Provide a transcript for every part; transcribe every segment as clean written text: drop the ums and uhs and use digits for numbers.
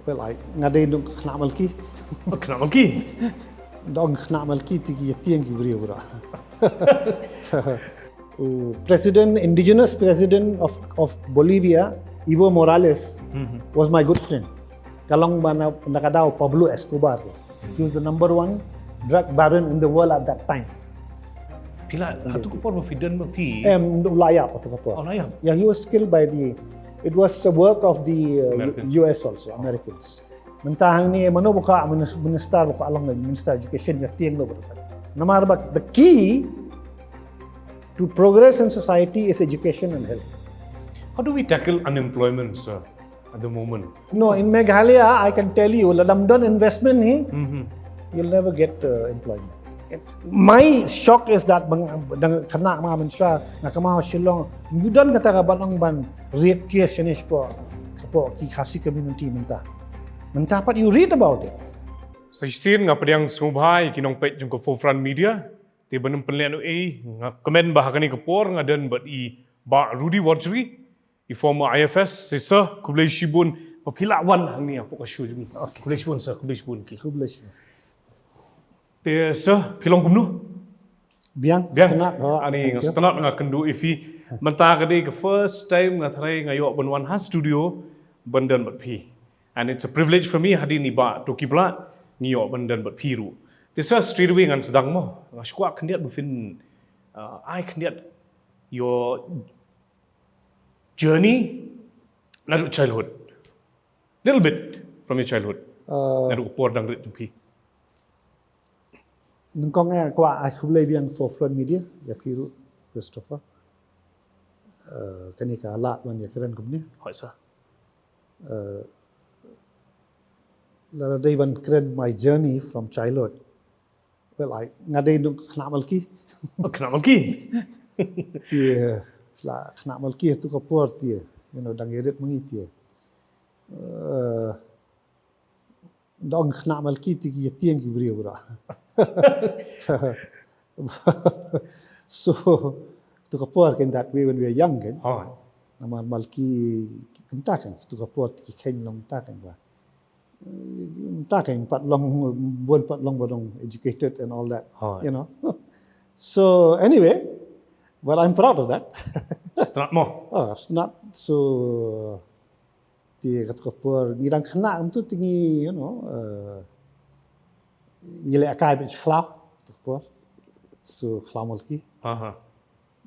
Well, I ngadai dong kena malki. Kenapa lagi? Dong kena malki tiki ktien ki beri ura. President, indigenous president of Bolivia, Evo Morales, was my good friend. Kalong mana nakadao Pablo Escobar. He was the #1 drug baron in the world at that time. Pila hatu kupor mafidon mapi. Layap atau apa? Oh, layap. Yeah, he was killed by it was the work of the US also, Americans. Mentahang ni mano buka minister buka alang minister education ya tiang lo berkat. Namar bak the key to progress in society is education and health. How do we tackle unemployment, sir, at the moment? No, in Meghalaya, I can tell you, lamdon investment ni, you'll never get employment. My shock is that kena mga manusia nakamaw Shillong, mudan kata kabanang ban rape case ni po ki Khasi community minta. But you read about it. Sa isin nga padiang sumubhay kinong page yung forefront media, ti banang panlian nga komen bah kani kapor nga dan but ba Rudi Warjri, former IFS, si sir kublay shibun papilawan hang niya po kasyo jumi. Kublay shibun sir, kublay shibun ki. Kublay shibun. Te sir pilong kumno. Biang. Ani nga stanat nga kendu ifi menta kadi ke first time nga tharai nga yo ban has studio bandan bat pi. And it's a privilege for me hadi ni ba to kibla ni yo bandan bat pi ru. Te sir straight away ngan sedang mo. Nga skwa kendiat bufin I kendiat your journey naru childhood. Little bit from your childhood. Naru por dang rit pi. Nungkong nga kwa I kublay biang forefront media ya piru Christopher. Kani ka alat man ya keren kumni. Hoi sir. Lara day ban keren my journey from childhood. Well, I ngadai dong kena malki. Kenapa lagi? Tie kena malki tu kapor tie. Dang irit mengi tie. Dong kena malki tiki tiang ki beri ura. So tu kapor kan that way when we were young kan. Nama malki kenta kan tu kapor tiki kain long ta kan ba. Ta kan pat long bodong educated and all that. So anyway, well, I'm proud of that. Not more. It's not so. Ti kat kapor girang kena tu tinggi Nilai akai bich khlau tu kapor. So khlau malki.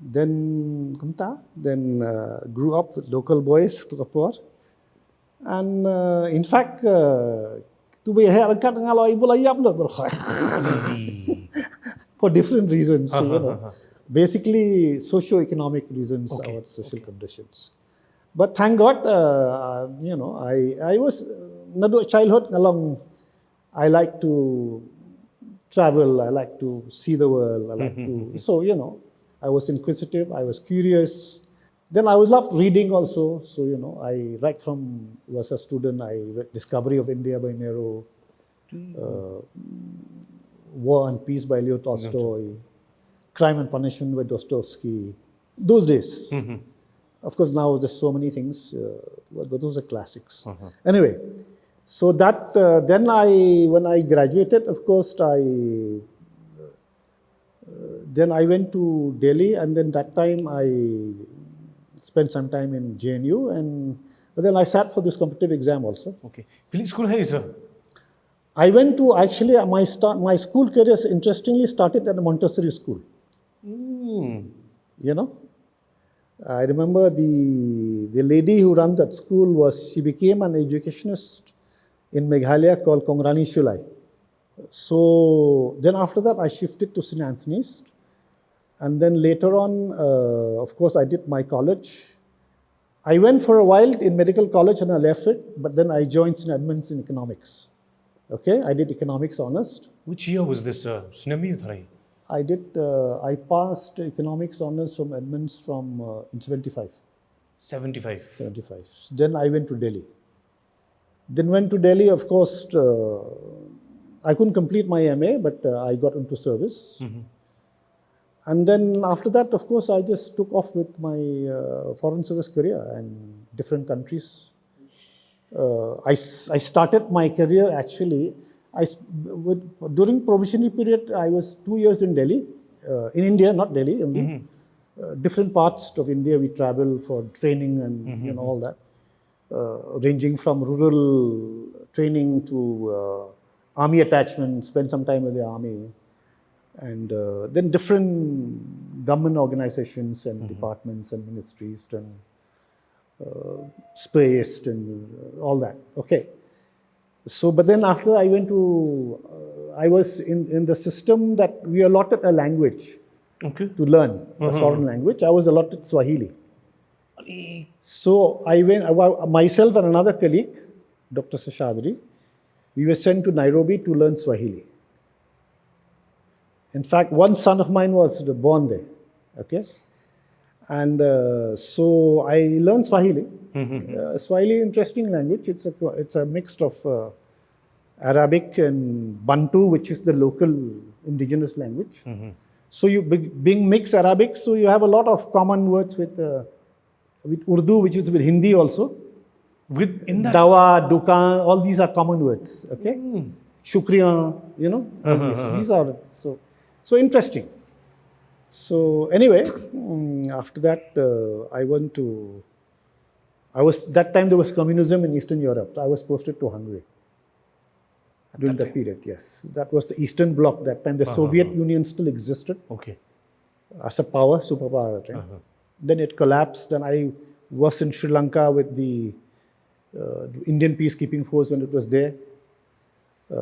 Then grew up with local boys tu kapor. And in fact, tu be hai angkat ngaloi bulayap lo for different reasons. Basically socio-economic reasons, our social conditions. But thank God, I was nadu childhood along. I like to travel. I like to see the world. I like to. So I was inquisitive. I was curious. Then I loved reading also. So I right from was a student. I read Discovery of India by Nehru, War and Peace by Leo Tolstoy, Crime and Punishment by Dostoevsky. Those days. Of course, now there's so many things, but those are classics. Anyway, so that then when I graduated, of course, then I went to Delhi, and then that time I spent some time in JNU, but then I sat for this competitive exam also. Okay. Which school hai sir? I went to actually my school career interestingly started at a Montessori school. I remember the lady who ran that school she became an educationist in Meghalaya called Kongrani Shulai. So then after that I shifted to St. Anthony's, and then later on, of course, I did my college. I went for a while in medical college and I left it, but then I joined St. Edmunds in economics. Okay, I did economics honors. Which year was this? I passed economics honors from Edmunds in 75. 75. Then I went to Delhi. Of course, I couldn't complete my MA, but I got into service. And then after that, of course, I just took off with my foreign service career in different countries. I started my career actually. During probationary period, I was 2 years in Delhi, in India, not Delhi only. Different parts of India we travel for training and all that, ranging from rural training to army attachment. Spend some time with the army, and then different government organizations and departments and ministries and space and all that. Okay. So, but then after I went to, I was in the system that we allotted a language to learn, a foreign language. I was allotted Swahili. So I went, myself and another colleague, Dr. Seshadri, we were sent to Nairobi to learn Swahili. In fact, one son of mine was born there. Okay. And so I learned Swahili. Swahili, interesting language. It's a mix of Arabic and Bantu, which is the local indigenous language. So you being mixed Arabic, so you have a lot of common words with Urdu, which is with Hindi also. With in that Dawa, Dukan, all these are common words. Okay, Shukriya, you know, these are so interesting. So anyway, after that, that time there was communism in Eastern Europe. I was posted to Hungary during that period, yes. That was the Eastern Bloc that time. The Soviet Union still existed as a power, superpower. Right? Then it collapsed, and I was in Sri Lanka with the Indian peacekeeping force when it was there.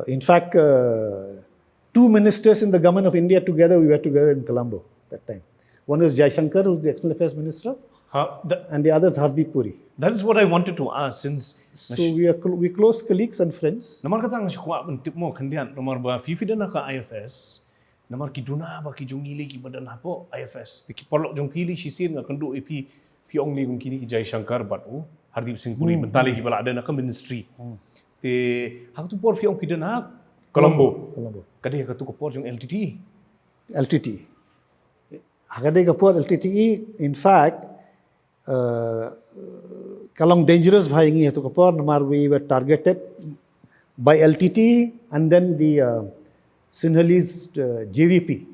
In fact, 2 ministers in the government of India together, we were together in Colombo that time. One was Jaishankar, who's the External Affairs Minister, and the other is Hardeep Puri. That is what I wanted to ask, since so we close colleagues and friends. Namar kata ang sikuha mentip mo kandian namar ba fifi na ka IFS namar kiduna ba ki jungili ki badan hapo IFS ki porlok jong pili sisin nga kandu ipi pi ongli kung kini ki Jai Shankar batu Hardeep Singh Puri mentali ki bala ada na ka ministry te hak tu por fi ong pidan hak Colombo kadai ka tu ko por jong LTTE Hakade ka por LTTE. In fact, kalong dangerous bhaingi hatu kapor namar we were targeted by LTT and then the Sinhalese JVP.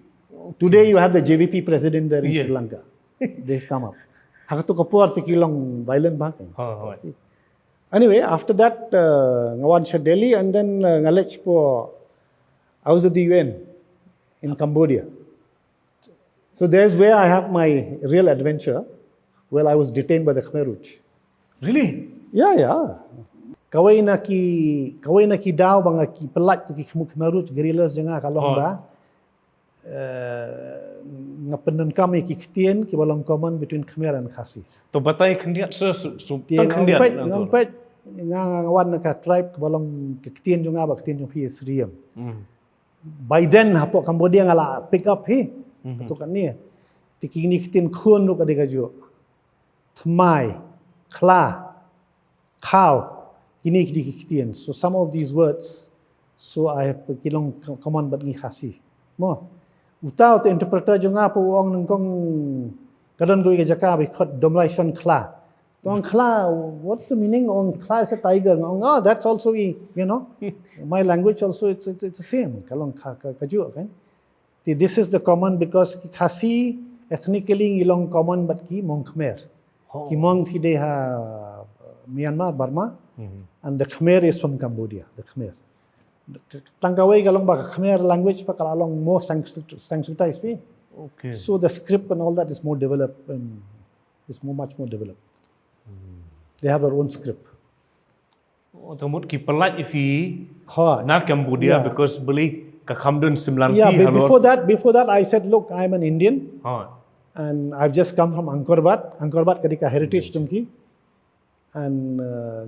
Today you have the JVP president there in Sri Lanka. They come up. Hakatu kapor tikilong violent bhaking. Anyway, after that ngawan siya Delhi and then ngalech po I was at the UN in Cambodia. So there's where I have my real adventure. Well, I was detained by the Khmer. Really? Yeah. Kawai na ki daw banga ki pelat tu ki Khmer guerrillas janga kalong ba. Nga penun kami ki ktien ki balong common between Khmer and Khasi. To batay kandiat so tang kandiat ngampet ngawan na ka tribe ki balong ktien janga ba ktien jong jingiasyriem. By then hapo Cambodia ngala pick up he. Tu kan ni. Tiki ni ktien khun ru ka de jo. Thmai, Kla, Cow, Ktien. So some of these words, so I have kilong common but ni Khasi. Mo, utaw the interpreter junga po ong nung kong kadon goi ka jaka bi khot domlation Kla. Tong Kla, what's the meaning? Ong Kla is a tiger. Oh, that's also you know, my language also it's the same. Kalong kaju, okay? This is the common because Khasi ethnically ilong common but ki mong Khmer. Kimong they have Myanmar, Burma, and the Khmer is from Cambodia. The Khmer. Tangkaway kalong ba Khmer language pa kalalong more sanskritized pe. Okay. So the script and all that is more developed and is much more developed. They have their own script. Thamut ki pelat ifi not Cambodia because beli ka khamdun simlan Yeah, but before that I said, look, I'm an Indian. And I've just come from Angkor Wat kadika heritage tumki, and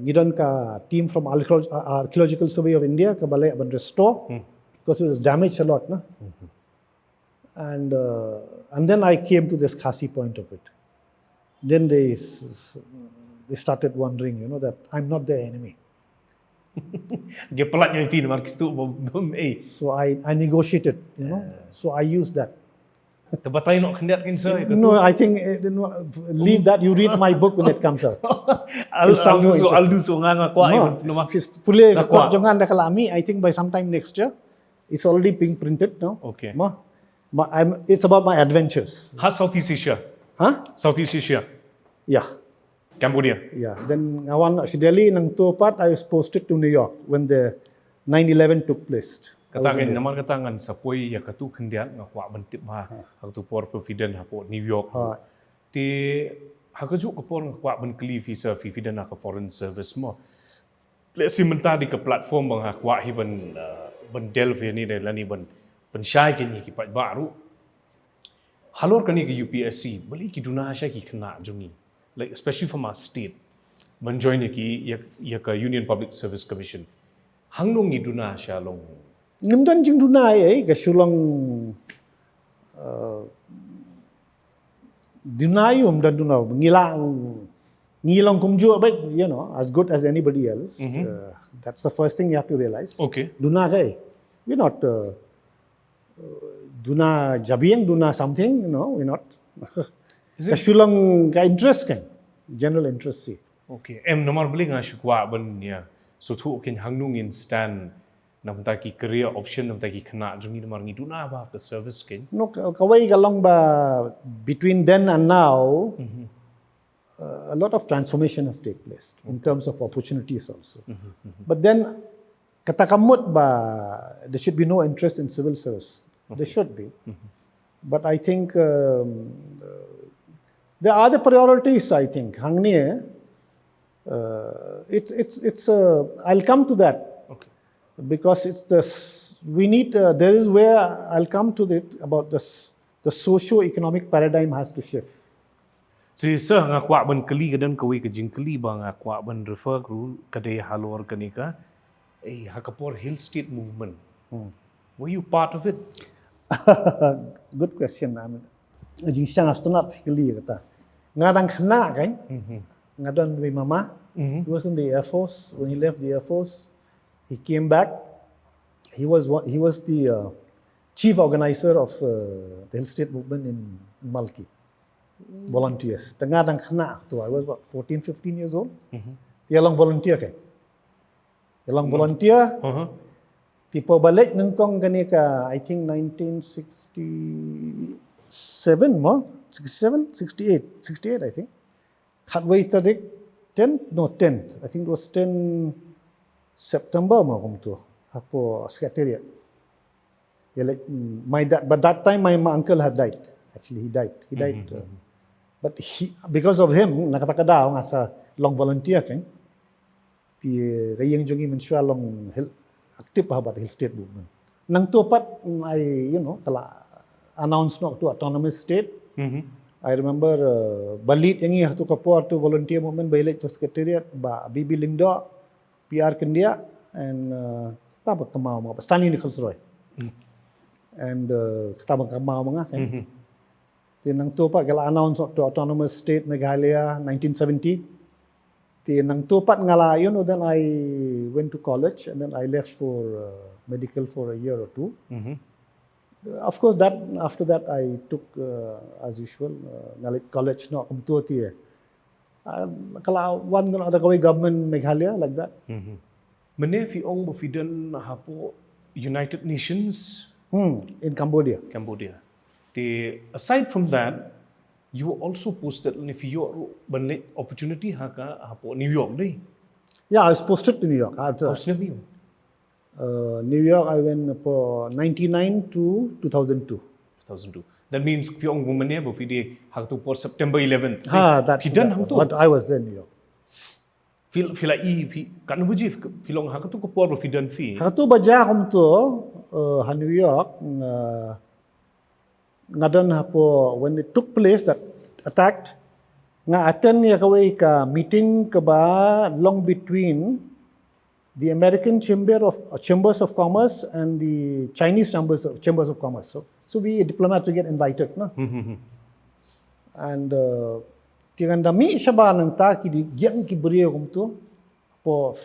gidon ka team from Archaeological Survey of India ka balai aban restore because it was damaged a lot, na. And then I came to this Khasi point of it. Then they started wondering, you know, that I'm not their enemy. So I negotiated, you know. So I used that. Terbatai nak kendat kin sir. No, I think leave that. You read my book when it comes out. I'll do so nganga kwa No, pulih kuat jangan dah kalami. I think by sometime next year, it's already being printed now. Okay. It's about my adventures. Southeast Asia. Huh? Southeast Asia. Yeah. Cambodia. Yeah. Then ngawan si Delhi nang tu part I was posted to New York when the 9/11 took place. Katangan naman katangan sa poy ya katu kendiat nga kwa bentip ha hatu por provident ha po New York. Ti hakaju ko por nga kwa ben kli visa provident ka foreign service mo. Let's say menta di ke platform bang ha kwa hi ben delve ni de lani ben shai ke ni ki pat baru. Halor kani ke UPSC bali ki duna sha ki kena jungi. Like especially from our state. Ben join ki ya ka Union Public Service Commission. Hangnong ni duna sha long Ngimdan jing dunai kasulong dunai dan dunau ngilang kumju but you know as good as anybody else. That's the first thing you have to realize. Okay. Duna kai we're not duna jabiang duna something, you know, we're not. Kasulong ka interest kan general interest si. Okay. Nomor beli nga shukwa ben ya. So tu kin hangnong instant nam taki career option nam taki kena jungi namar ngi duna ba the service kin. No kawai kalong ba between then and now a lot of transformation has taken place in terms of opportunities also. But then katakamut ba there should be no interest in civil service. There should be. But I think there are the priorities, I think. Hangni it's I'll come to that. Because it's we need there is where I'll come to it about this the socio-economic paradigm has to shift. So sir nga kwa ban kali kadan kawi ka jingkali ba nga kwa ban refer kru kadai halor kanika hakapor hill state movement. Were you part of it? Good question. I mean jing sang astronaut kali kata. Ngadang khna kan? Ngadon with mama. He was in the Air Force. When he left the Air Force, he came back. He was the chief organizer of the Hill State movement in Malki. Volunteers. Tengah dang khna tu I was about 14, 15 years old. Dia long volunteer kan. Dia long volunteer. Tipo balik nengkong kani ka I think 1967 mo 67 68 I think. Halfway tarik 10th. I think it was 10 September mo kum tu. Apo secretariat. My dad, but that time my uncle had died. Actually, he died. But because of him, nakataka ngasa long volunteer kan. Ti kayang jungi mensua long aktif about Hill State movement. Nang tu pat I kala announce no to autonomous state. I remember balit yangi hatu kapor to volunteer movement bailit to secretariat ba Bibi Lingdo PR Kendia and kita kamau mga Stanley Nichols Roy. And kita kamau mga kan. Tinang tu pat kala announce to autonomous state Meghalaya 1970. Tinang tu pat ngala then I went to college and then I left for medical for a year or two. Of course after that I took as usual college no kumtu ti kala one ada kawai government Meghalaya like that. Mene fi ong bofiden hapo United Nations in Cambodia. Aside from that, you were also posted if you banle opportunity haka hapo New York day. Yeah, I was posted to New York after. New York I went for 99 to 2002. That means fi ong mene bofide haktu por September 11th. I was there in New York. Feel like kan buji filong hakatu ko por bofiden fi. Hakatu baja kum tu New York ngadan hapo when it took place that attack nga attend ya kawai ka meeting ka ba long between the American Chambers of Commerce and the Chinese Chambers of Commerce. So we diplomats to get invited, no? And tingandami siya ba ng ta giyang kibriyo kum tu po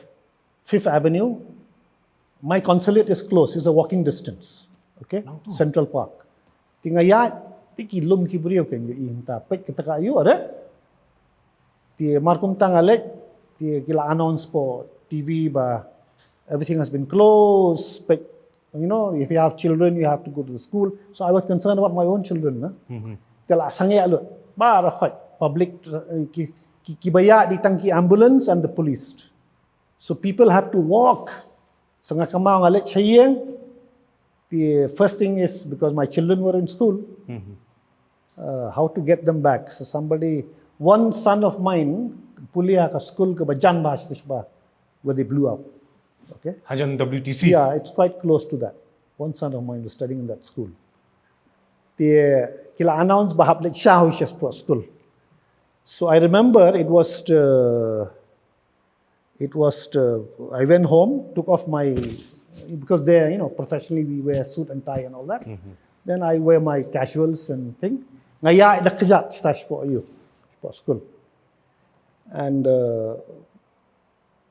Fifth Avenue. My consulate is close. It's a walking distance. Okay, Central Park. Tingaya tiki lum ki brio kan yo inta pek ketaka yo ada ti markum tangalet ti kila announce po TV ba everything has been closed pek if you have children you have to go to the school, so I was concerned about my own children na tela sange alu ba ra khoi public ki baya di tangki ambulance and the police, so people have to walk sanga kamao ngalet chayeng. The first thing is because my children were in school, how to get them back. So one son of mine, pulia ka school ka bajan bash tishba, where they blew up. Okay. Hajan WTC. Yeah, it's quite close to that. One son of mine was studying in that school. The kila announced bahap like shahuishas school. So I remember it was. I went home, took off my. Because there, professionally we wear suit and tie and all that. Then I wear my casuals and thing. Ngaya ida kejat stash for you, for school. And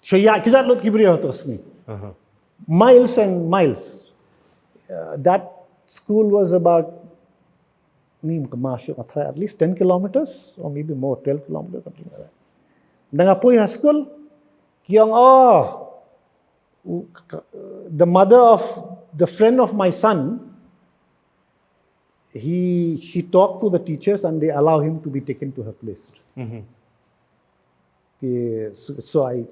shaya kejat lot kibriya terus ni. Miles and miles. That school was about at least 10 kilometers or maybe more, 12 kilometers, something like that. Dangapoy school, kiyang the mother of the friend of my son, she talked to the teachers and they allow him to be taken to her place. So I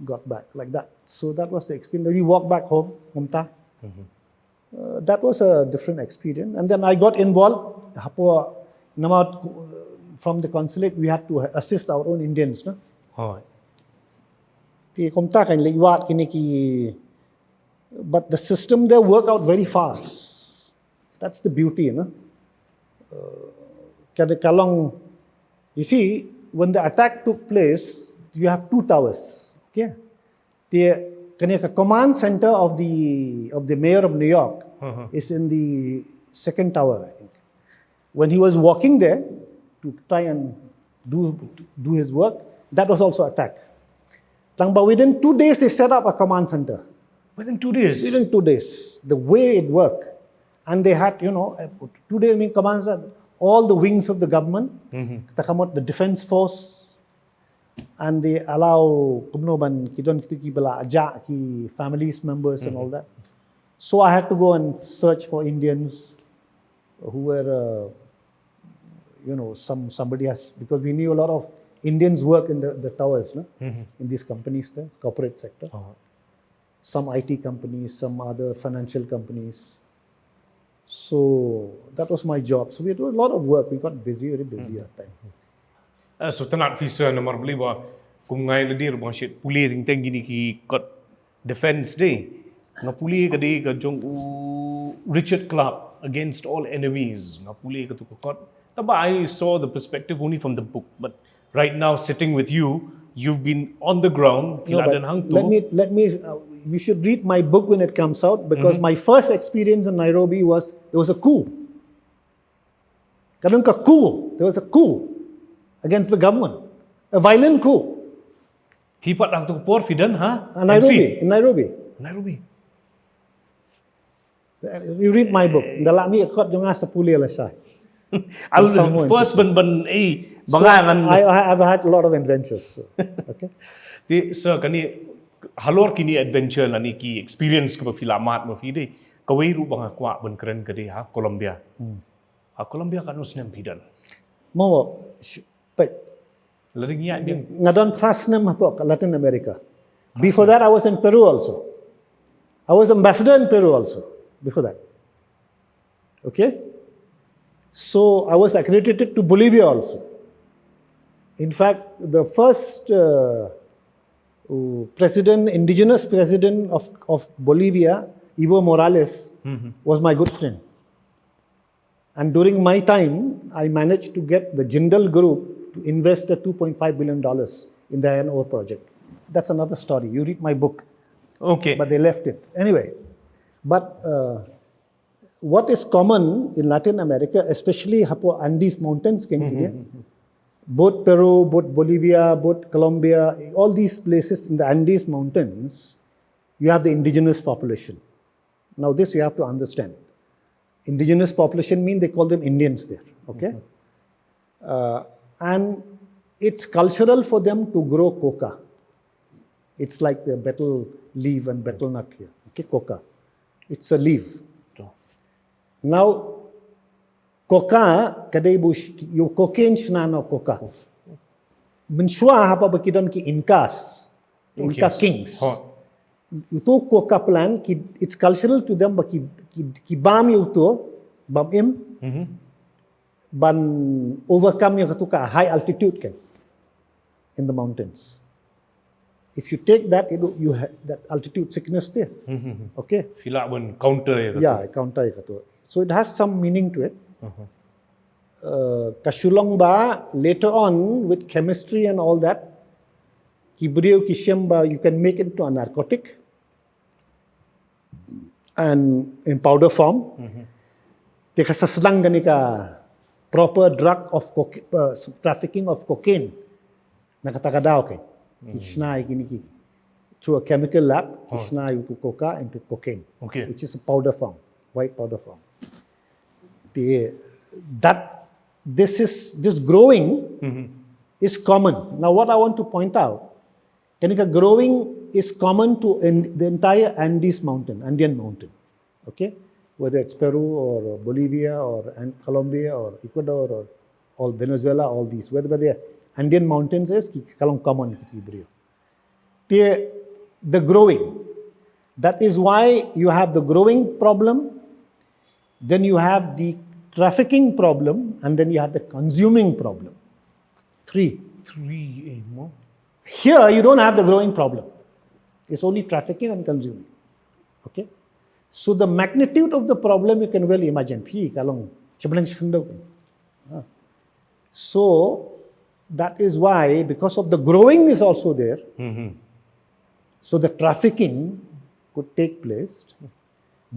got back like that. So that was the experience. We walked back home, that was a different experience. And then I got involved. From the consulate, we had to assist our own Indians. No? But the system there work out very fast. That's the beauty, you see, when the attack took place, you have 2 towers. Okay, the command center of the mayor of New York is in the 2nd tower, I think. When he was walking there to try and do his work, that was also attacked. But within 2 days, they set up a command center. Within 2 days? Within 2 days. The way it worked. And they had, 2 days mean command center, all the wings of the government, the defense force, and they allow families members and all that. So I had to go and search for Indians who were, somebody has, because we knew a lot of Indians work in the towers, in these companies, the corporate sector. Some IT companies, some other financial companies. So that was my job. So we did a lot of work. We got busy, very busy at the time. So tanat visa nomor beli ba kung ngay ledir bang shit puli ting teng gini ki got defense day nga puli ka di ka jong Richard Clark against all enemies nga puli ka tu got. Taba I saw the perspective only from the book, but right now sitting with you, you've been on the ground. Let me. You should read my book when it comes out, because my first experience in Nairobi was there was a coup. There was a coup against the government, a violent coup. Hipat lang tu por fidan ha? In Nairobi. You read my book. Dalami akot jonga sa puli ala siya. I was first ban bangangan. I've had a lot of adventures. Okay. So kani halor kini adventure lani ki experience ka filamat mo fide kawai ru banga kwa ban keren kadi ha Colombia. Colombia kan usnem pidan. Mo pet laringia din ngadon prasnem hapo Latin America. Before that I was in Peru also. I was ambassador in Peru also before that. Okay? So I was accredited to Bolivia also. In fact, the first indigenous president of Bolivia, Evo Morales, was my good friend. And during my time, I managed to get the Jindal Group to invest $2.5 billion in the iron ore project. That's another story. You read my book. Okay. But they left it. Anyway, but what is common in Latin America, especially Andes Mountains, both Peru, both Bolivia, both Colombia, all these places in the Andes Mountains, you have the indigenous population. Now this you have to understand. Indigenous population mean they call them Indians there. Okay, and it's cultural for them to grow coca. It's like the betel leaf and betel nut here. Okay, coca. It's a leaf. Now, coca, kadai bush, you cocaine shna coca. Menshua hapa bakidon ki Incas, Inca kings. Itu coca plant, it's cultural to them, but ki bam itu, bam im, ban overcome yung katuka high altitude kan, in the mountains. If you take that, you have that altitude sickness there. Okay. Sila pun counter ya. Counter itu. So it has some meaning to it. Kasulong ba later on with chemistry and all that, kibriyo kishem ba you can make it into a narcotic and in powder form. Teka saslang gani ka proper drug of trafficking of cocaine. Nakatakadaw kay. Kishnay gini through a chemical lab, kishnay into coca into cocaine, which is a powder form, white powder form. This growing is common. Now, what I want to point out, Kanika growing is common to the entire Andian mountain. Okay, whether it's Peru or Bolivia or Colombia or Ecuador or all Venezuela, all these, whether they are Andean mountains is common. The growing. That is why you have the growing problem, then you have the trafficking problem, and then you have the consuming problem. Three. More. Here you don't have the growing problem. It's only trafficking and consuming. Okay? So the magnitude of the problem you can well imagine. So that is why, because of the growing is also there, so the trafficking could take place.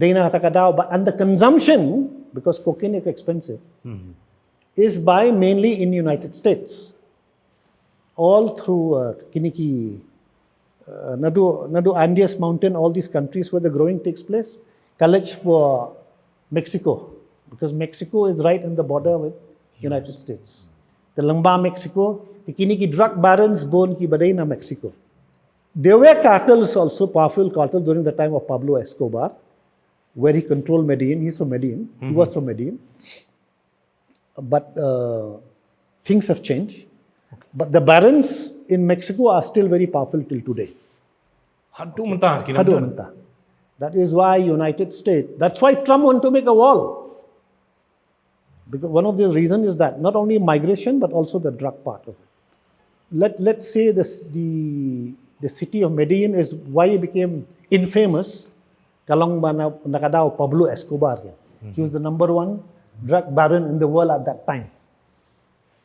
And the consumption, because cocaine is expensive, is by mainly in United States. All through Kiniki, Nadu Andes mountain, all these countries where the growing takes place. College for Mexico, because Mexico is right in the border with United States. The Lamba Mexico, the Kiniki drug barons born ki badai na Mexico. There were cartels also, powerful cartels during the time of Pablo Escobar, where he controlled Medellin. He's from Medellin. He was from Medellin. But things have changed. But the barons in Mexico are still very powerful till today. Hadu mentah. That is why United States, that's why Trump want to make a wall. Because one of the reasons is that not only migration, but also the drug part of it. Let's say the city of Medellin is why it became infamous. Kalong nakadaw Pablo Escobar. He was the number one drug baron in the world at that time.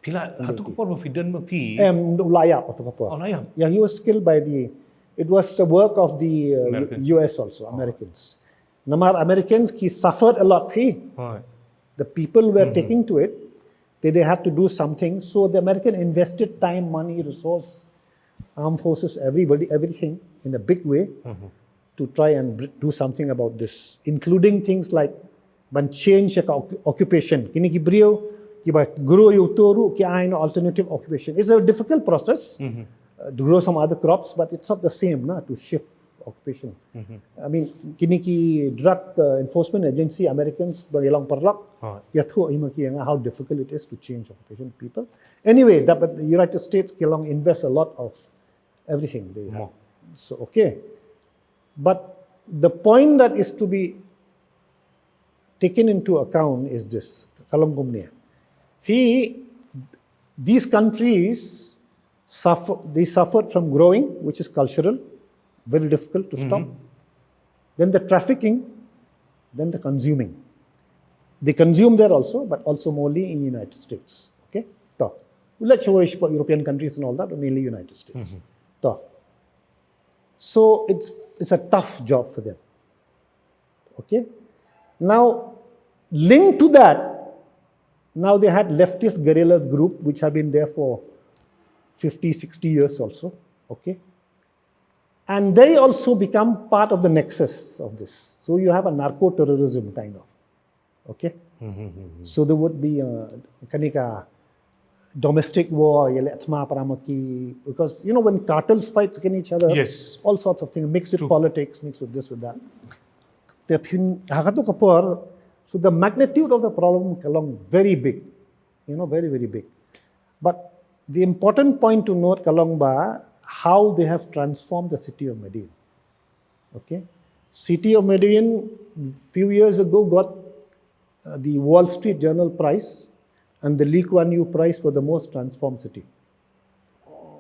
Pila hatu ko por mafidon mapi. Layap atu ko. Layap. Yeah, he was killed by it was the work of the US also, Americans. Namar Americans he suffered a lot. The people were taking to it. They had to do something. So the American invested time, money, resource, armed forces, everything in a big way to try and do something about this, including things like change occupation. Kini kibriyo, kiba grow yutoru ki aino alternative occupation. It's a difficult process to grow some other crops, but it's not the same to shift occupation. I mean, kini ki drug enforcement agency Americans bagilang parlak. How difficult it is to change occupation people. Anyway, but the United States invest a lot of everything they have. So okay. But the point that is to be taken into account is this. These countries suffered from growing, which is cultural, very difficult to stop. Then the trafficking, then the consuming. They consume there also, but also mostly in the United States. Okay? Let's show European countries and all that, but mainly United States. So it's a tough job for them. Okay? Now, linked to that, now they had leftist guerrillas group, which have been there for 50, 60 years also. Okay? And they also become part of the nexus of this. So you have a narco-terrorism kind of. Okay. So there would be kanika domestic war, because when cartels fight against each other, Yes. all sorts of things, mixed with politics, mixed with this, with that. So the magnitude of the problem kalong very big, very, very big. But the important point to note kalong ba, how they have transformed the city of Medellin. Okay. City of Medellin, few years ago, got the Wall Street Journal prize and the Lee Kuan Yew prize for the most transformed city.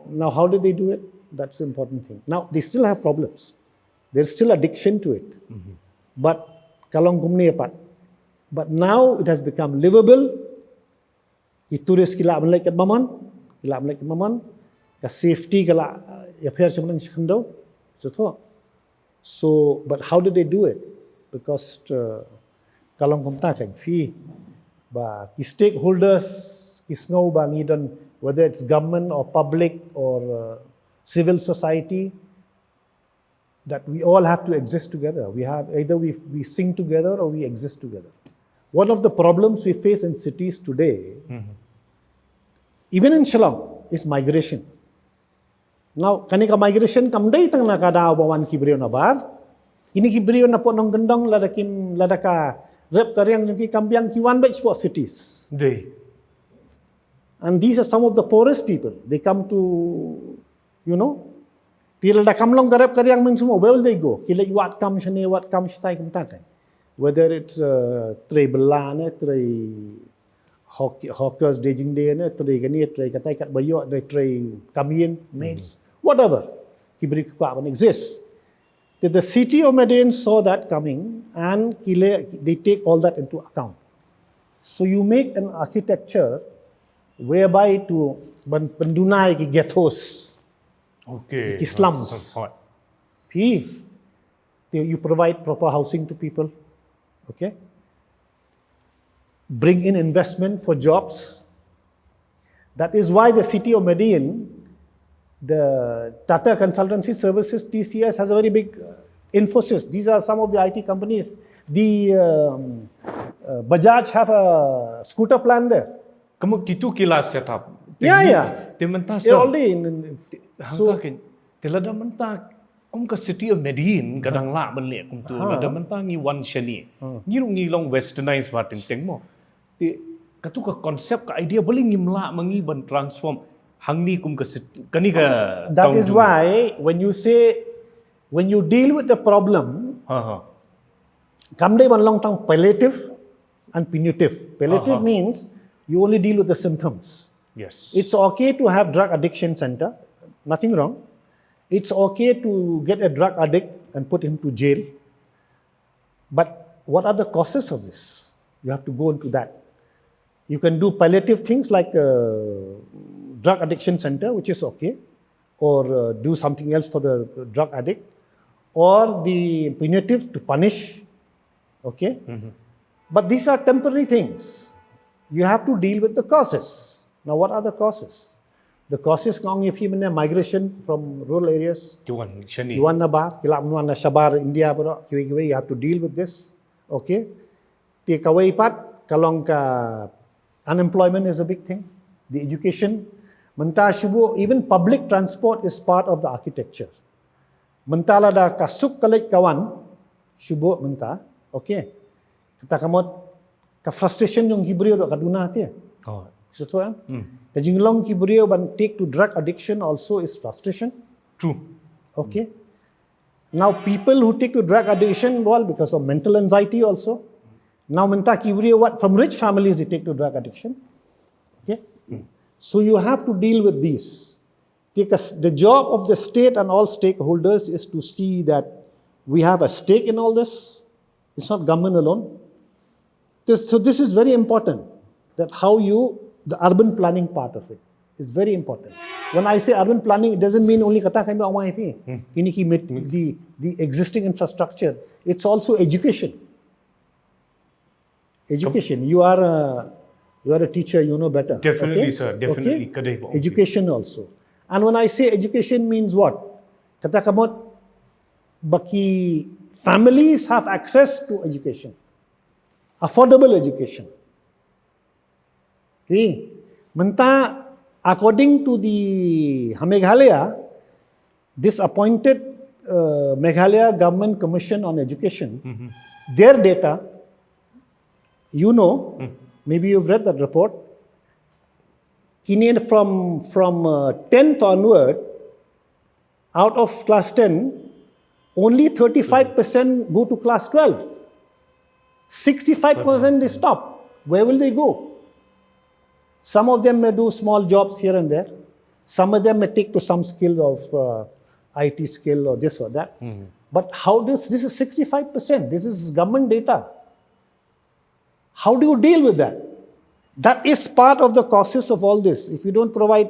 Now, how did they do it? That's the important thing. Now, they still have problems. There's still addiction to it. But kalong kumni apat. But now it has become livable. Ituris kila amlai kat maman, ka safety kala yapher semenang shikando. So, but how did they do it? Because kalong kumta kan fee ba ki stakeholders ki snow ba ngidon, whether it's government or public or civil society, that we all have to exist together. We have either we sing together or we exist together. One of the problems we face in cities today, even in Shillong, is migration. Now, kanika migration kamday tang nakadaw bawan kibriyo na bar. Ini kibriyo na po nong gendong ladaka rep karyang yung kambyang kiwan ba po cities. Day. And these are some of the poorest people. They come to, tila da kamlong karep karyang mong sumo, where will they go? Kila what comes shane, what comes tay kumtakan. Whether it's tray belane, tray hawkers daging day, tray gani, tray katay kat bayo, tray kamien, maids, whatever. Kibri kuwan exists. The city of Medellin saw that coming and they take all that into account. So you make an architecture whereby to pendunai ki ghettos, Okay. ki slums. You provide proper housing to people. Okay. Bring in investment for jobs. That is why the city of Medellin, the Tata Consultancy Services, TCS, has a very big Infosys. These are some of the IT companies. The Bajaj have a scooter plant there. Kamu kitu kila setup. Yeah. They mentah They're already in. So, tilada mentah kum ke city of Medellin kadang la benle kum tu lada mentah ngi one shani. Ngi long westernized batin teng mo. Ti katu ka konsep ka idea boleh ngimla mengi ban transform hangni kum ke kani ka. That is why when you deal with the problem, come day one long tang palliative and punitive. Palliative means you only deal with the symptoms. Yes. It's okay to have drug addiction center, nothing wrong. It's okay to get a drug addict and put him to jail. But what are the causes of this? You have to go into that. You can do palliative things like drug addiction center, which is okay, or do something else for the drug addict, or the punitive to punish, okay? But these are temporary things. You have to deal with the causes. Now, what are the causes? The causes kong if migration from rural areas. Kiwan shani. Kiwan na ba? Kilam na shabar India bro. Kiwi you have to deal with this. Okay. Ti kawai pat kalong ka unemployment is a big thing. The education. Menta shubo even public transport is part of the architecture. Mentala da kasuk kalik kawan shubo menta. Okay. Kita kamot ka frustration yung hibrio do kaduna ti. Oh. So Kajinglong kibriyo ban take to drug addiction also is frustration. True. Okay. Now people who take to drug addiction, well, because of mental anxiety also. Now menta kibriyo what from rich families they take to drug addiction. Okay. So you have to deal with these. The job of the state and all stakeholders is to see that we have a stake in all this. It's not government alone. So this is very important. That how the urban planning part of it is very important. When I say urban planning, it doesn't mean only kata kayo the existing infrastructure. It's also education. Education. You are a teacher, you know better. Definitely, okay? sir. Definitely. Okay? Education also. And when I say education means what? Kata kamot, baki families have access to education. affordable education. Okay. Menta, according to the Meghalaya, this appointed Meghalaya Government Commission on Education, their data, you know, maybe you've read that report, from 10th onward, out of class 10, only 35% go to class 12. 65% they stop. Where will they go? Some of them may do small jobs here and there. Some of them may take to some skill of IT skill or this or that. But how this is 65%. This is government data. How do you deal with that? That is part of the causes of all this. If you don't provide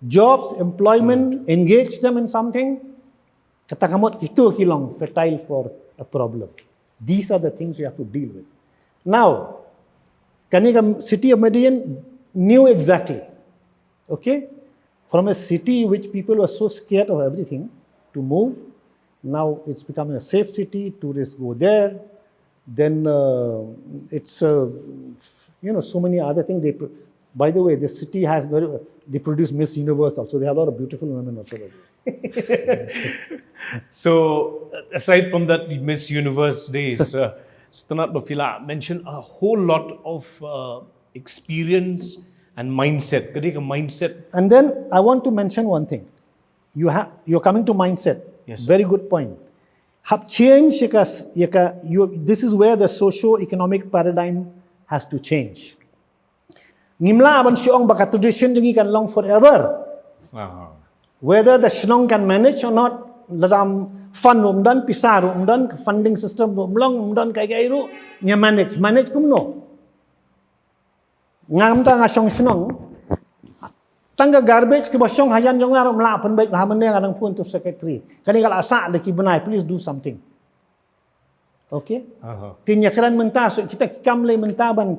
jobs, employment, engage them in something, kata kamot itu kilong fertile for a problem. These are the things you have to deal with. Now, Kaniga city of Median knew exactly, okay? From a city which people were so scared of everything to move, now it's becoming a safe city, tourists go there, then it's, so many other things. By the way, the city has they produce Miss Universe also. They have a lot of beautiful women also. So, aside from that, the Miss Universe days, Stanat Bafila mentioned a whole lot of experience and mindset. Mindset. And then I want to mention one thing. You're coming to mindset. Yes. Very good point. Have change. This is where the socio-economic paradigm has to change. Ngimla aban siong baka tradition jingi kan long forever. Whether the shnong can manage or not, dalam fund umdan pisar umdan funding system umlong umdan kai ru nya manage kumno. Ngam ta ngasong shnong tangga garbage ke basong hayan jong arom la pen baik hamen yang adang pun to secretary. Kani kala asa de ki benai, please do something. Okay? Tinya keran mentah so kita kamle mentah ban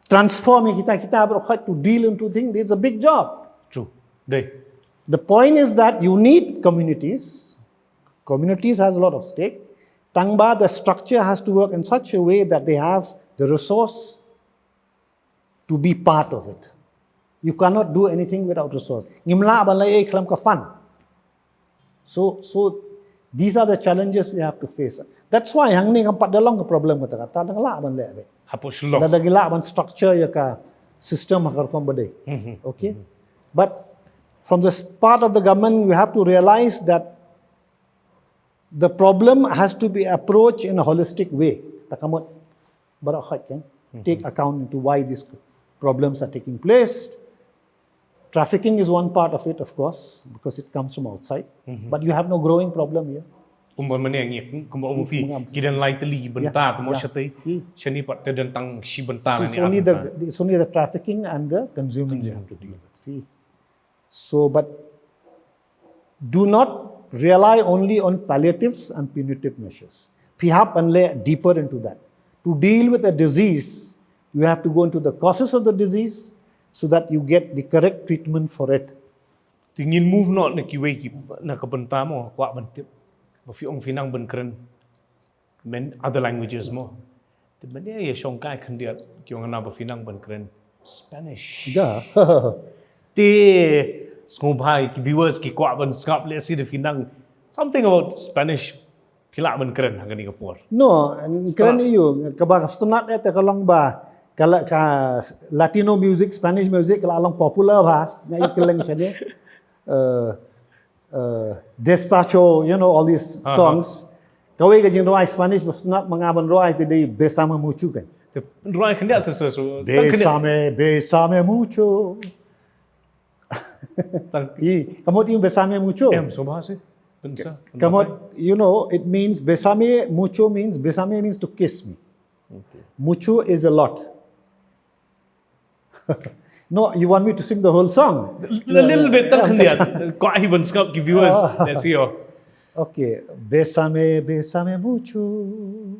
transform kita berhak to deal into things. It's a big job. True. The point is that you need communities. Communities has a lot of stake. Tangba, the structure has to work in such a way that they have the resource to be part of it. You cannot do anything without resource. Ngimla balai kelam ka fun. So these are the challenges we have to face. That's why hang ni kampat dalong ke problem kata kata dang la ban le. Hapus long. Dada gila ban structure ya ka system hakar kom bade. Okay? But from this part of the government, we have to realize that the problem has to be approached in a holistic way. Takamot barakhat kan take account into why these problems are taking place. Trafficking is one part of it, of course, because it comes from outside. But you have no growing problem here. Kidan lightly benta mo siya shani pat tang si benta It's only the trafficking and the consuming you have to deal with. So, but do not rely only on palliatives and punitive measures. Pihap and lay deeper into that. To deal with a disease, you have to go into the causes of the disease so that you get the correct treatment for it. Tingin move not na kiway na kabanta mo kwa bantip. Mafiong finang benkeren men other languages mo. Di ba niya yashong kai kandiat kyong na ba finang benkeren Spanish. Yeah. Ti ngubhay viewers ki kwa ban skap le si de finang something about Spanish pila benkeren hangani kapor. No, keren iyo kabang stunat eta kalong ba kala ka Latino music, Spanish music kala along popular ba ngai keleng siya Despacho, all these songs. Kawai ka jing roai Spanish basta not mangaban roai today besame mucho kan. Roai kandia sesuatu. Besame mucho. Kamot yung besame mucho. So bahasa. Kamot, it means besame mucho means besame means to kiss me. Okay. Mucho is a lot. No, you want me to sing the whole song? A little bit, quite even scout give viewers. Let's see. Okay, besame, besame mucho.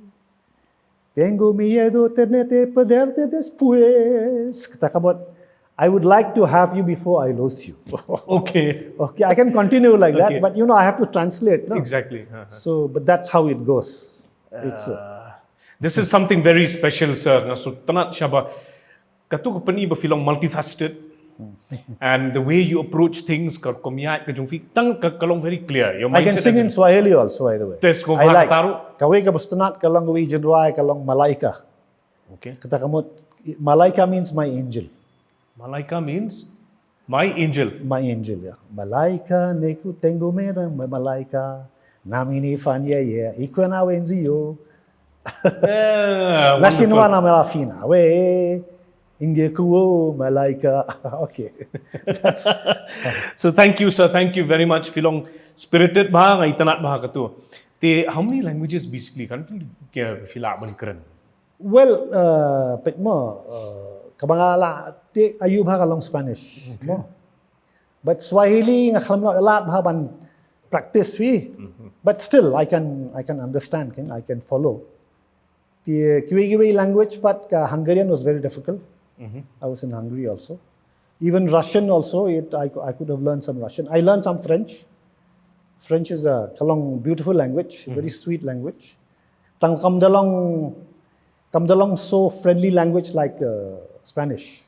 Tengo miedo tenerte perderte después. I would like to have you before I lose you. Okay. Okay, I can continue like that, but I have to translate. No? Exactly. So, but that's how it goes. This is something very special, sir. So tanat siya ba katu ko pani ba filong multifaceted, and the way you approach things ka komiyat ka jungfi tang ka kalong very clear. Your I can mindset sing is in Swahili also, by the way. Tes ko I like. taru. Kawai ka bustanat kalong gawi jinruay kalong malaika. Okay. Kata kamot, malaika means my angel. Malaika means my angel. My angel, yeah. Malaika neku tengo merang malaika. Namini fanya ye. Iko na wenzio. Yeah, Lashinwa wonderful. na melafina. We inge kuo malaika. Okay. That's, So thank you, sir. Thank you very much. Filong spirited ba ngai tanat ba katu. Te how many languages basically kan fila ban keren. well, petmo kabangala te ayu bha kalong Spanish. Mo. But Swahili nga kalam lat bha ban practice we. But still I can understand, I can follow. The Kiwi language, but Hungarian was very difficult. I was in Hungary also. Even Russian also, I could have learned some Russian. I learned some French. French is a kalong beautiful language, very sweet language. Tang kam dalong so friendly language like Spanish.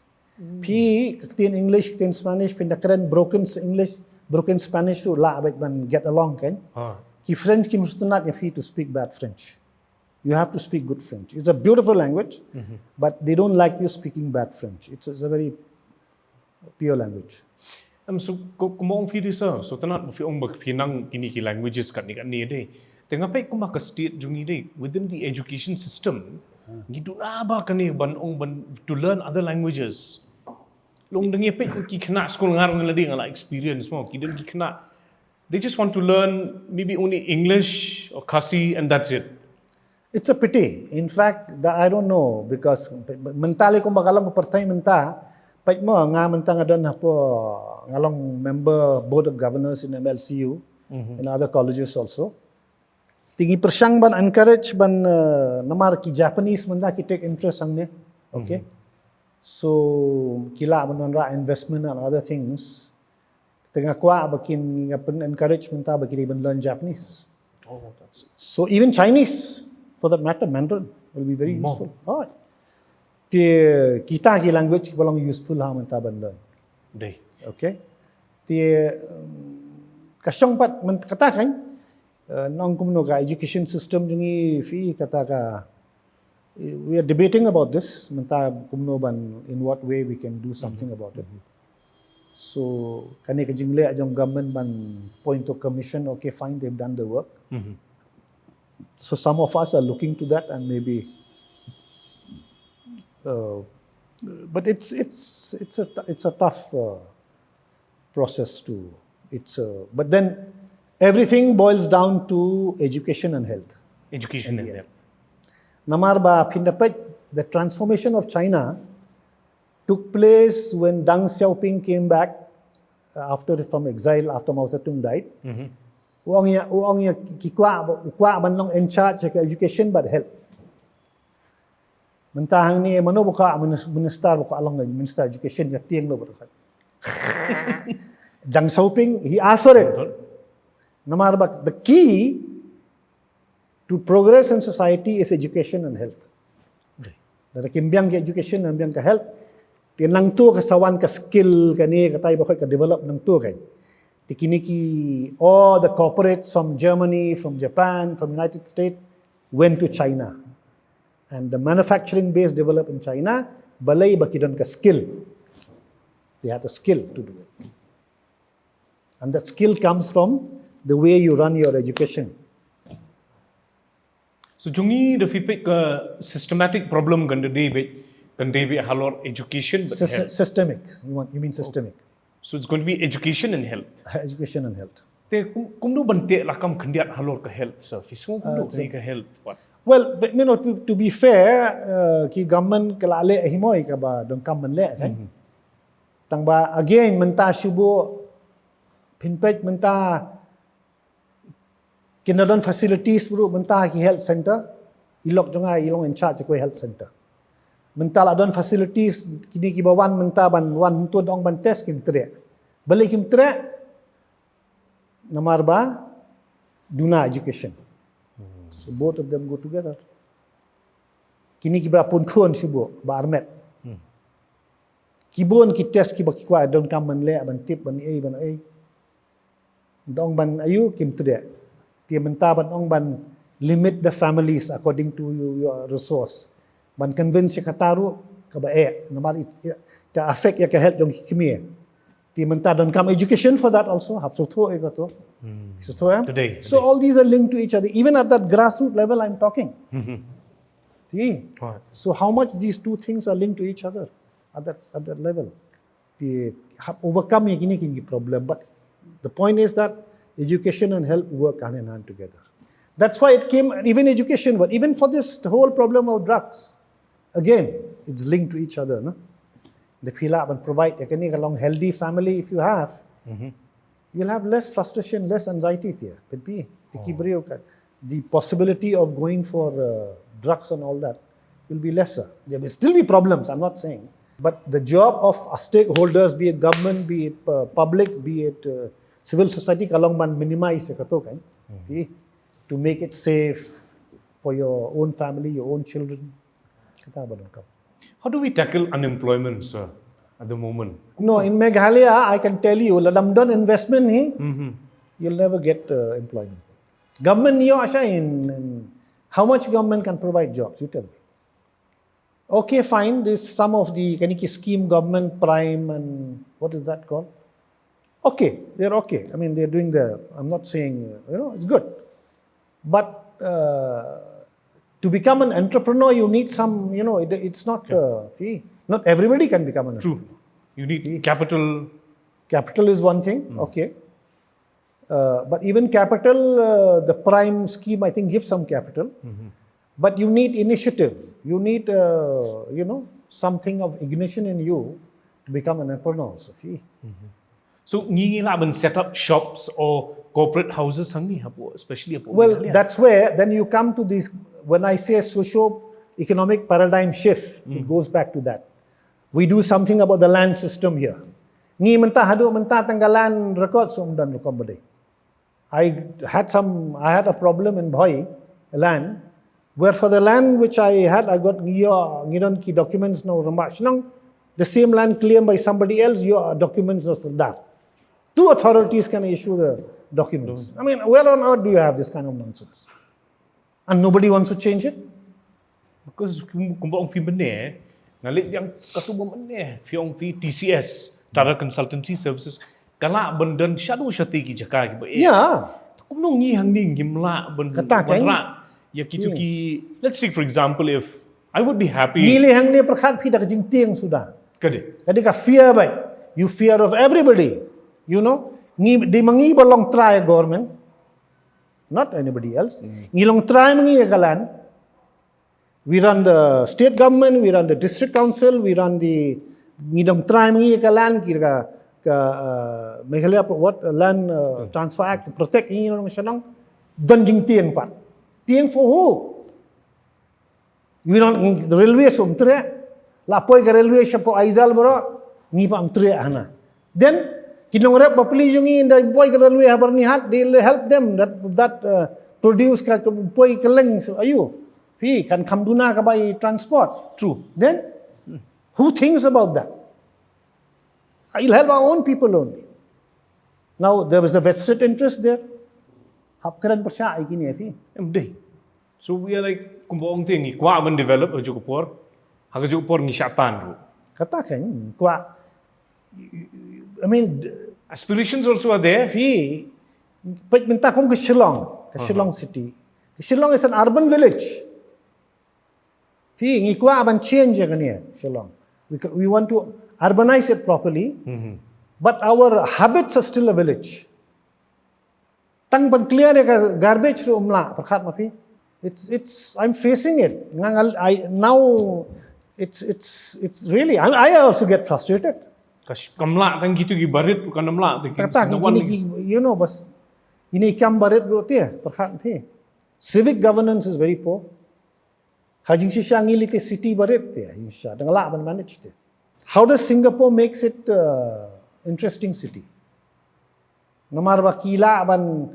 P ktien English, ktien Spanish, pinakaran broken English, broken Spanish to la abet man get along kan. Ki French ki mustunat if he to speak bad French. You have to speak good French. It's a beautiful language, but they don't like you speaking bad French. It's a very pure language. So kumong fi sir. So tanat mo fi ong magfinang kini ki languages kan ni day. Tengah pa kumaka state jungi day within the education system. Gitu na ba kani ban to learn other languages. Long dengi pa ki kena school ngarong ngaladi ngala experience mo ki den ki kena. They just want to learn maybe only English or Khasi and that's it. It's a pity. In fact, I don't know because mentally kung bakalang pertay menta, pait mo nga menta nga don po ngalong member board of governors in MLCU and other colleges also. Tingi persyang ban encourage ban namar ki Japanese menta ki take interest ang ne. Okay. So kila man ra investment and other things. Tengah kwa bakin encourage menta bakin even learn Japanese. Oh, that's So even Chinese, for that matter, Mandarin will be very useful. Oh, kita ki language ki palang useful ha menta ban learn. day. Okay. Kasyong pat kata kan nong kumno ka education system jungi fi kata ka we are debating about this menta kumno ban in what way we can do something about it. So kani ka jingle ajong government ban point of commission, okay fine, they've done the work. So some of us are looking to that and maybe but it's a tough process to but then everything boils down to education and health. Education and that. Namar ba pindapet the transformation of China took place when Deng Xiaoping came back from exile after Mao Zedong died. Uang ya kikwa ban long in charge of education but health. Mentahang ni mano buka minister buka along minister education ya tiang lo berkat. Deng Xiaoping he asked for it. Namar ba the key to progress in society is education and health. Dari kimbiang ke education and biang ke health. Tinang tu kasawan ka skill kani katay ba ka develop nang tu kay. Tikiniki all the corporates from Germany, from Japan, from United States went to China. And the manufacturing base developed in China, balay bakidon ka skill. They had the skill to do it. And that skill comes from the way you run your education. So jungi the fipik systematic problem ganda debate halor education but health. Systemic. You mean systemic. So it's going to be education and health. Education and health. Te kumno bante lakam khandiat halor ka health service. Kumno ka health what? Well, but, to be fair, ki government kalale himoy ka ba dong kam man le kan. Tang ba again menta shubo pinpet menta kinadon facilities bro menta ki health center ilok jonga ilong in charge ko health center. Menta la don facilities kini ki bawan menta ban wan tu dong ban test kim tre. Balik kim tre namar ba duna education. So both of them go together. kini kibra pun khun sibu ba armet kibon ki test ki ba ki kwa don kam ban le ban tip ban ai dong ban ayu kim tu de ti menta ban ong ban limit the families according to your resource ban convince ka taru ka ba normal ta affect ya ka health dong kimi ti menta don kam education for that also hap so tho ka to so tho Today. so all these are linked to each other even at that grassroots level I'm talking see Right. so how much these two things are linked to each other at that level the overcome kini problem but the point is that education and health work hand in hand together. That's why it came, even education, but even for this whole problem of drugs, again, it's linked to each other. No? The fill up and provide a long healthy family if you have, you'll have less frustration, less anxiety there. The possibility of going for drugs and all that will be lesser. There will still be problems, I'm not saying. But the job of stakeholders, be it government, be it public, be it civil society, kalong man minimize to make it safe for your own family, your own children. How do we tackle unemployment, sir, at the moment? No, in Meghalaya, I can tell you, Lamdon investment, you'll never get employment. Government, how much government can provide jobs? You tell me. Okay, fine. There's some of the scheme government prime and what is that called? Okay, they're okay. I mean, they're doing I'm not saying, it's good. But to become an entrepreneur, you need some, it's not, not everybody can become an entrepreneur. True. You need capital. Capital is one thing, okay. But even capital, the prime scheme, I think, gives some capital. But you need initiative. You need, something of ignition in you to become an entrepreneur also. So, you set up shops or corporate houses, especially. Well, that's where then you come to this. When I say socio-economic paradigm shift, it goes back to that. We do something about the land system here. Tanggalan records I had a problem in Bhoi, land, where for the land which I had, I got ngidon documents no rambashnang, the same land claimed by somebody else, your documents are sardar. Two authorities can issue the documents. I mean, where on earth do you have this kind of nonsense? And nobody wants to change it? Because kumbang fi bene, ngalit yang katubang bene, fiong fi TCS, Tara Consultancy Services, kala bendan syadu syati ki jaka ki. Yeah. Kumnong ni hang ning gimla benra. Ya kitu ki, let's take for example if I would be happy. Nili hang ni perkhat pi dak jingtiang sudah. Kade. Kade ka fear bai. You fear of everybody. Di mangi balong try government, not anybody else. Ngilong try mangi kalan. We run the state government, we run the district council, we run the ngidong try mangi kalan kira Meghalaya Land Transfer Act to protect ngilong syanang donjing tiang pat. Tiang for who? We run the railway sumtre. Lapoi ke railway syapo aizal bro ngi pa amtre ana. Then kinong rep papili yung in the boy railway habar nihat, they'll help them that produce ka boy keleng ayu. Fi kan kamduna ka by transport. True. Then who thinks about that? I'll help our own people only. Now there was a vested interest there. Hapkaran persya ay kini fi. So we are like kumbong ting ni kwa man develop ajukupor. Hagajukupor ni syatan ro. Katakan kwa I mean, aspirations also are there. But minta kong ke Shillong city. Shillong is an urban village. Ngikwa aban change kaniya Shillong. We want to urbanize it properly, but our habits are still a village. Tang ban clear ka garbage ro umla perkhat mafi. I'm facing it. Now it's really I also get frustrated. Kamla tang gitu gi barit bukan namla tang bas ini kam barit rote perkhat phe. Civic governance is very poor. Hajing shisha ngilite city barit te insha dangla ban manage te. How does Singapore makes it interesting city? Namar bakila ban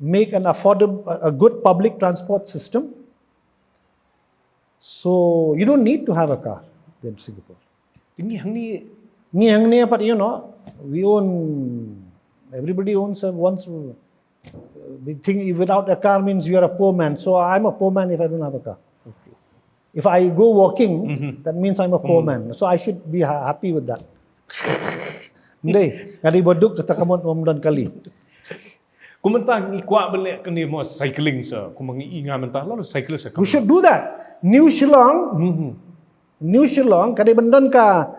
make an affordable a good public transport system. So you don't need to have a car in Singapore. Tinggi hang ni Ni hang ni apa we own, everybody owns once. The thing without a car means you are a poor man. So I'm a poor man if I don't have a car. If I go walking, that means I'm a poor man. So I should be happy with that. Hindi, kali boduk kata kamu memdan kali. Kumentang ikwa balik kini mo cycling sa kumangi inga mentah lalu cyclist We should do that. New Shillong, kali bendan ka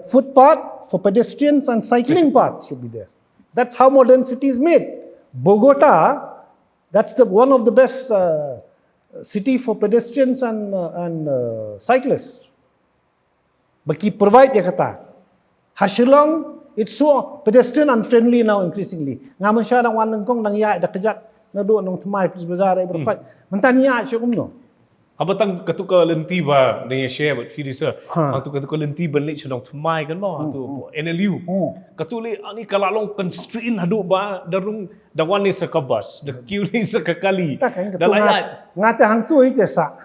footpath for pedestrians and cycling path should be there. That's how modern city is made. Bogota, that's one of the best city for pedestrians and cyclists. Bagi provide dia kata. Shillong, it's so pedestrian unfriendly now increasingly. Ngaman siya nang wan kong nang yai dak kejat nado nang tmai pis bazar ai berfai. Mentan ya siya kumno. Abatang katuka lenti ba dengan share but feel sir. Atu katuka lenti balik sedang tmai kan no atu NLU. Katuli ani kalalong constraint hadu ba darung dawan ni sa kabas, the queue ni sa kakali. Dalaya ngate hang tu ite sa.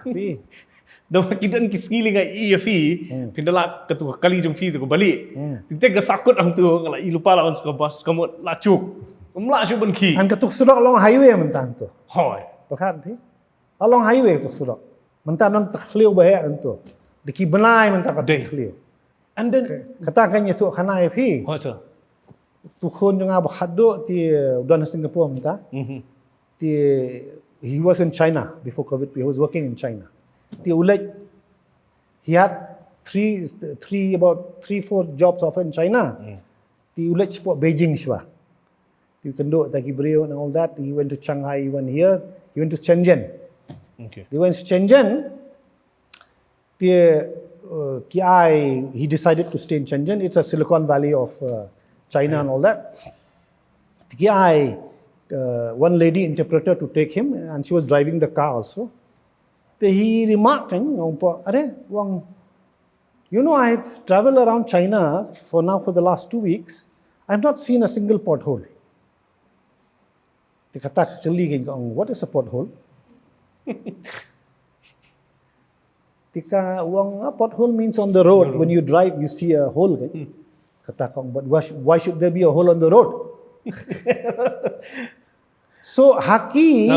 Dawa kidan kiskiling ai EFE pindala katuka kali jom fi tu balik. Tinte gasakut hang tu ngala lupa lawan sa kabas kamu lacuk. Umla syu benki. Hang katuk surak long highway mentan tu. Hoi. Pakat pi. Along highway tu surak. Mentan non takhliu bahaya tu. Diki benai mentan ka takhliu. And then katakan tu khana pi. Hoi sir. Tu khon nga bahado ti udan Singapore mentan. Ti he was in China before COVID. He was working in China. Ti ulai he had about 3-4 jobs offered in China. Ti ulai support Beijing shwa. You can do Taki Brio and all that. He went to Shanghai, he went here, he went to Shenzhen. Okay. He went to Shenzhen. He decided to stay in Shenzhen. It's a Silicon Valley of China and all that. One lady interpreter to take him, and she was driving the car also. He remarked, I've traveled around China for the last 2 weeks. I've not seen a single pothole. Dia kata kekeli kan, what is a pothole? Tika pothole means on the road. When you drive, you see a hole. Kan? Kata kong, but why should there be a hole on the road? So haki,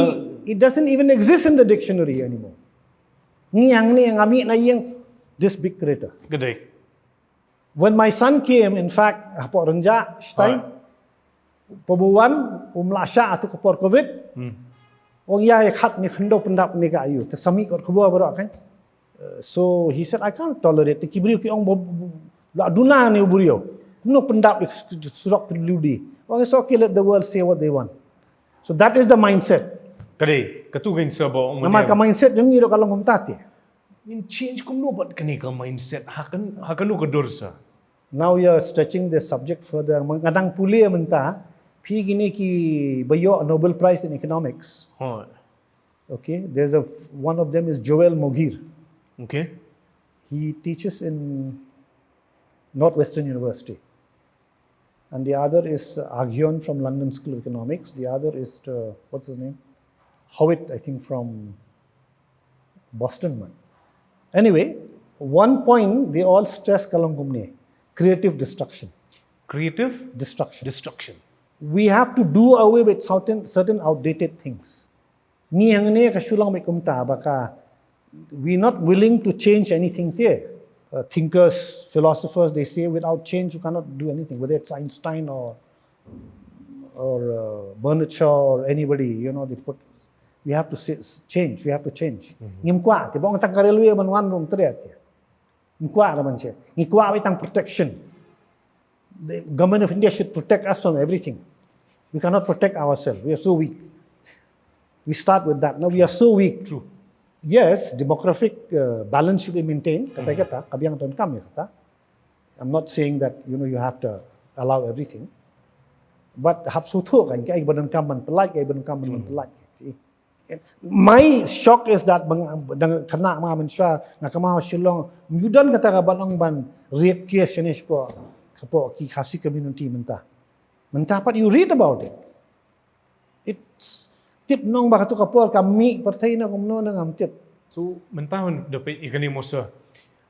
it doesn't even exist in the dictionary anymore. Ngiang ni yang amik na yang this big crater. Gede. When my son came, in fact, hapok renjak, stein, Pabuan, umlasya atau kepor COVID, orang ya khat ni khendo pendap ni ka ayu, tersami kot kebua barak kan. So he said, I can't tolerate. Kibrio ki ong la duna ni uburio. No pendap surak peduli. Orang so okay, let the world say what they want. So that is the mindset. Kade, katugain sa ba Nama ka mindset yung iro kalong kumtati. In change kum no but kani ka mindset hakan no kadursa. Now you are stretching the subject further. Ngadang puli menta. Pi gini ki bayo a Nobel Prize in Economics. Okay, one of them is Joel Mogir. Okay. He teaches in Northwestern University. And the other is Aghion from London School of Economics. The other is, what's his name? Howitt, I think, from Boston. Man. Anyway, one point they all stress kalangkumne, creative destruction. Creative destruction. We have to do away with certain outdated things. Ni hang ne kasulang may kumta baka we're not willing to change anything there. Thinkers, philosophers, they say without change you cannot do anything. Whether it's Einstein or Bernard Shaw or anybody, we have to change. We have to change. Ngimkwa, ti bong tang railway man wan room teriat. Ngimkwa naman siya. Ngikwa itang protection. The government of India should protect us from everything. We cannot protect ourselves. We are so weak. We start with that. Now we are so weak. True. Yes, demographic balance should be maintained. Kata kabiyang ton kami kata. I'm not saying that you have to allow everything. But hapsuto kan kay ibang kaman pelai kay ibang kaman pelai. My shock is that kana mga mansya nga kamaw silong mudan kata ka banong ban rape case ni po kapo ki Khasi community menta but you read about it. It's tip nong baka to kapor kami partay na kumno nang am tip So, mentah dapat ikani mosa.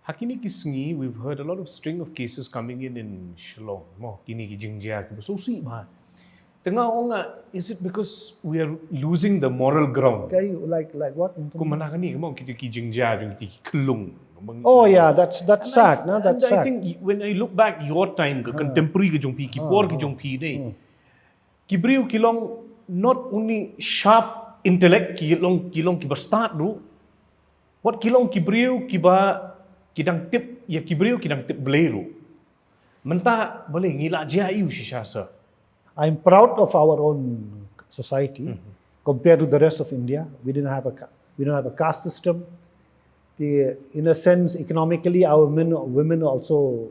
Hakini kisngi, we've heard a lot of string of cases coming in Shillong. Mo kini ki jingjia ki so si ba. Tengah orang is it because we are losing the moral ground? Okay, like what? Kung mana kani mo ki jingjia jung ki kelung. Oh yeah, that's sad, no? That's and sad. I think when I look back your time, contemporary ke jung pi, ki por ki jung pi day. Kibriu kilong not only sharp intellect kilong ki ba start do. What kilong kibriu kiba kidang tip ya kibriu kidang tip beleru. Mentah boleh ngila jia iu sisa. I'm proud of our own society compared to the rest of India. We don't have a caste system. In a sense, economically, our women are also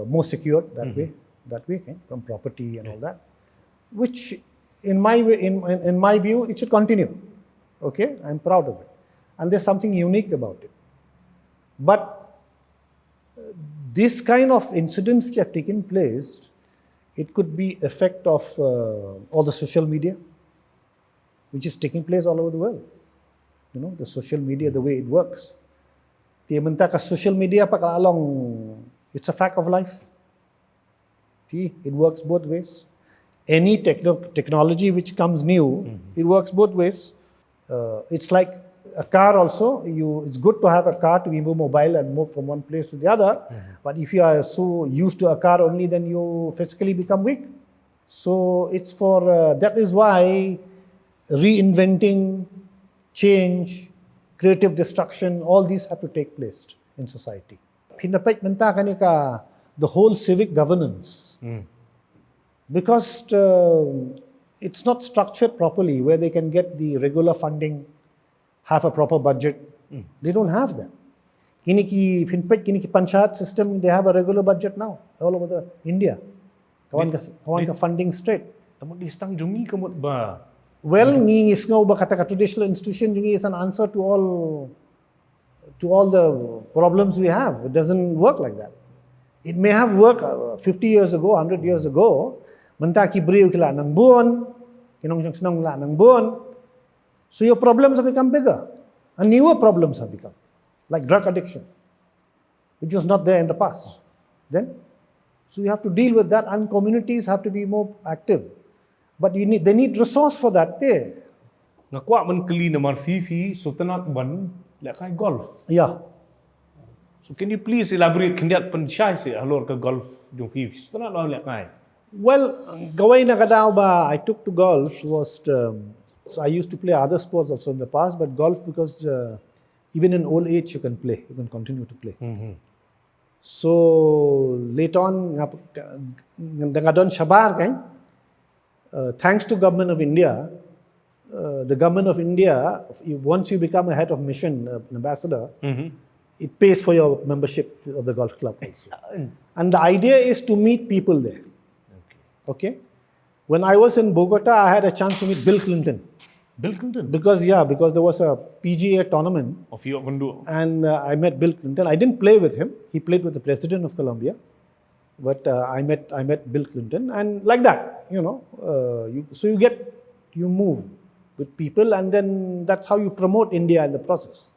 more secure that way, okay, from property and all that. Which, in my view, it should continue. Okay, I'm proud of it, and there's something unique about it. But this kind of incidents which have taken place, it could be effect of all the social media, which is taking place all over the world. You know, the social media, the way it works. The social media, it's a fact of life. See, it works both ways. Any technology which comes new, it works both ways. It's like a car also. It's good to have a car to be more mobile and move from one place to the other. But if you are so used to a car only, then you physically become weak. So it's for that is why reinventing, change, creative destruction, all these have to take place in society. The whole civic governance, because it's not structured properly where they can get the regular funding, have a proper budget. They don't have that. Kini ki panchayat system, they have a regular budget now all over India. Kawan ka funding straight. Tamot listang jungi kamot ba? Well, ngi isngaw ba kata traditional institution jungi is an answer to all the problems we have. It doesn't work like that. It may have worked 50 years ago, 100 years ago. Manta ki briu kila nang buon, kinong sinong la nang buon. So your problems have become bigger, and newer problems have become, like drug addiction, which was not there in the past. So you have to deal with that, and communities have to be more active. But they need resource for that there. Ngakwa man keli namar fifi so tenat ban lekai golf. Yeah. So can you please elaborate kendiat pensyai se alor ke golf jung fifi so tenat law lekai. Well, gawai na kadaw ba I took to golf was so I used to play other sports also in the past, but golf because even in old age you can play, you can continue to play. So later on, ngadon shabar kan. Thanks to government of India, the government of India, once you become a head of mission, an ambassador, it pays for your membership of the golf club also. And the idea is to meet people there. Okay. When I was in Bogota, I had a chance to meet Bill Clinton. Bill Clinton? Because there was a PGA tournament. Of your Gundu. And I met Bill Clinton. I didn't play with him. He played with the president of Colombia. But I met Bill Clinton, and like that, you know, you move with people, and then that's how you promote India in the process.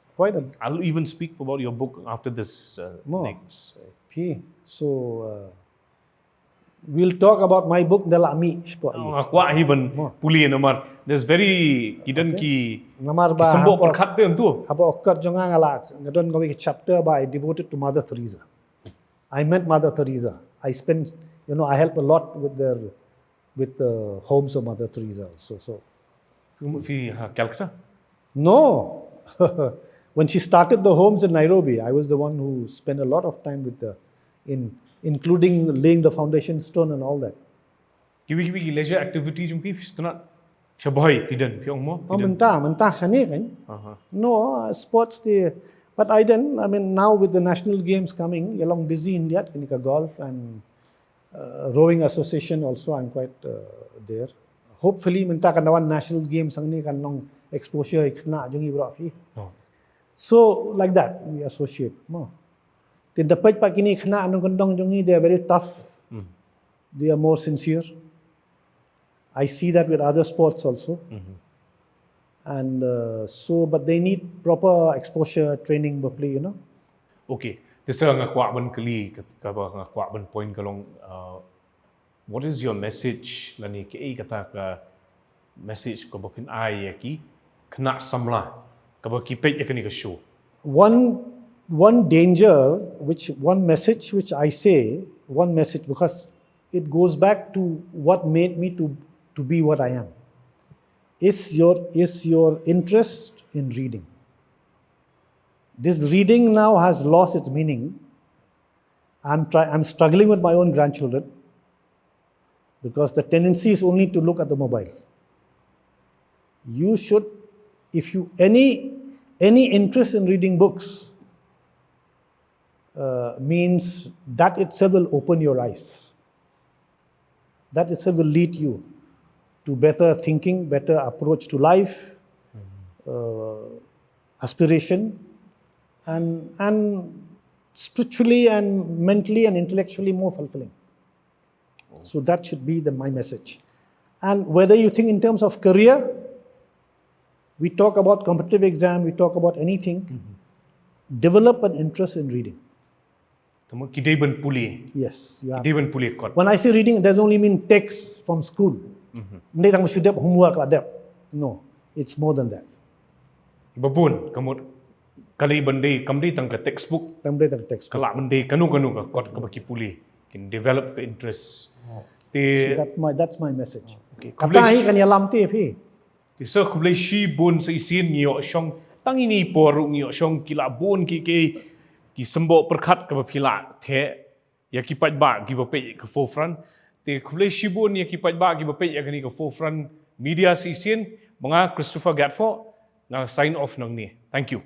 I'll even speak about your book after this next. So we'll talk about my book, Dalami. Akwa hiban puli namar. There's very kidan ki sambok perkat tu tu. Haba okkat jonga ngala ngadon gawi chapter by devoted to Mother Teresa. I met Mother Teresa. I help a lot with the homes of Mother Teresa also. So, Calcutta? No. When she started the homes in Nairobi, I was the one who spent a lot of time with including laying the foundation stone and all that. Kiwi leisure activity jumpi istana shaboy pidan piong mo. Mentah shani kan. No sports but I didn't. I mean, now with the national games coming, along busy India, Kinika Golf and Rowing Association also, I'm quite there. Hopefully, minta kan nawan national games ang ni kan nong exposure ikna jungi brafi. So like that, we associate mo. Then the paj pa kini ikna anong kandong jungi, they are very tough. They are more sincere. I see that with other sports also. and but they need proper exposure training properly, you know. Okay, this is nga kwa ban kali ka ba nga kwa ban point kalong what is your message lani ke kata ka message ko bapin ai ki kena samla ka ba ki page ka ni ka show one danger, one message which I say, one message, because it goes back to what made me to be what I am, is your interest in reading. This reading now has lost its meaning. I'm struggling with my own grandchildren because the tendency is only to look at the mobile. You should, if you any interest in reading books means that itself will open your eyes. That itself will lead you to better thinking, better approach to life, aspiration, and spiritually and mentally and intellectually more fulfilling. So that should be my message. And whether you think in terms of career, we talk about competitive exam, we talk about anything, develop an interest in reading. Yes. When I say reading, it doesn't only mean text from school. Homework like that. No, it's more than that. Babun, kamu kali bende kamdi tang ka textbook. Kala bende kanu ka kot ka baki puli. Can develop the interest. So that's my message. Katai kan yalam ti pi. Ti so kublai shi bun sa isin ngiyo syong tang ini poru ngiyo syong kila bun ki sembo perkat ka bapila the ya ki paj ba ki bape ka forefront te kublai shi bun ya ki paj ba ki bape ya kani ka forefront media sa isin mga Christopher Gatford na sign off nang ni. Thank you.